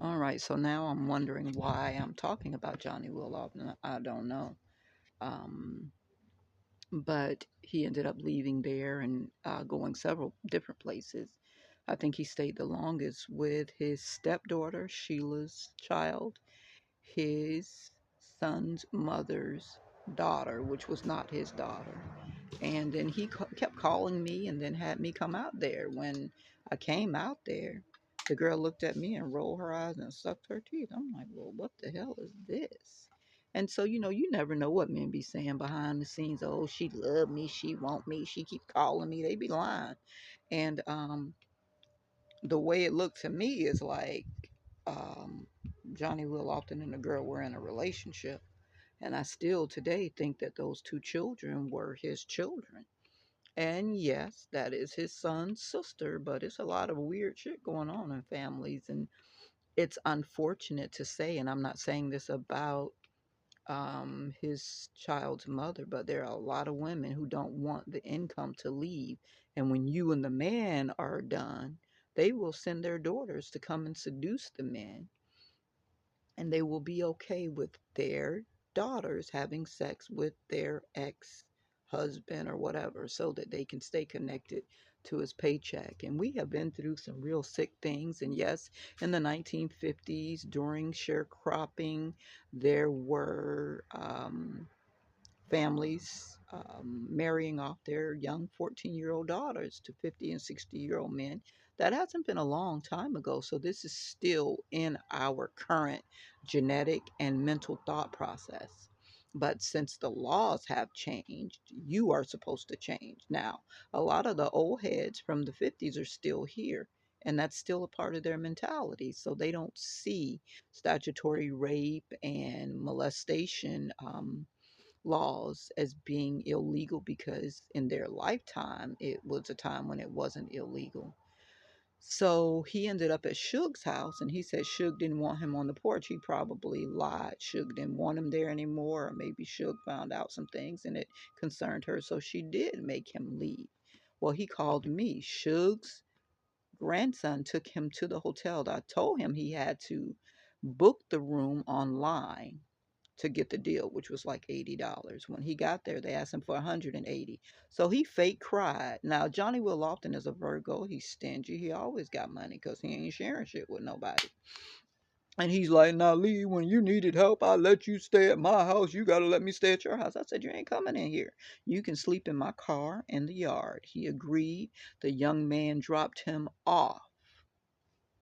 All right, so now I'm wondering why I'm talking about Johnny Willoff. I don't know. Um, but he ended up leaving there and going several different places. I think he stayed the longest with his stepdaughter, Sheila's child, his son's mother's daughter, which was not his daughter. And then he kept calling me and then had me come out there. When I came out there, the girl looked at me and rolled her eyes and sucked her teeth. I'm like, well, what the hell is this? And so, you never know what men be saying behind the scenes. Oh, she love me, she want me, she keep calling me. They be lying. And the way it looked to me is like um, Johnny Will Often and the girl were in a relationship. And I still today think that those two children were his children. And yes, that is his son's sister, but it's a lot of weird shit going on in families. And it's unfortunate to say, and I'm not saying this about his child's mother, but there are a lot of women who don't want the income to leave. And when you and the man are done, they will send their daughters to come and seduce the men, and they will be okay with their daughters having sex with their ex husband or whatever so that they can stay connected to his paycheck. And we have been through some real sick things. And yes, in the 1950s, during sharecropping, there were families marrying off their young 14-year-old daughters to 50 and 60-year-old men. That hasn't been a long time ago. So this is still in our current genetic and mental thought process. But since the laws have changed, you are supposed to change. Now, a lot of the old heads from the 50s are still here, and that's still a part of their mentality. So they don't see statutory rape and molestation laws as being illegal because in their lifetime it was a time when it wasn't illegal. So he ended up at Suge's house, and he said Suge didn't want him on the porch. He probably lied. Suge didn't want him there anymore, or maybe Suge found out some things and it concerned her, so she did make him leave. Well, he called me. Suge's grandson took him to the hotel. I told him he had to book the room online to get the deal, which was like $80. When he got there, they asked him for 180. So he fake cried. Now, Johnny Will Lofton is a Virgo. He's stingy. He always got money because he ain't sharing shit with nobody. And he's like, now, Lee, when you needed help, I let you stay at my house. You got to let me stay at your house. I said, you ain't coming in here. You can sleep in my car in the yard. He agreed. The young man dropped him off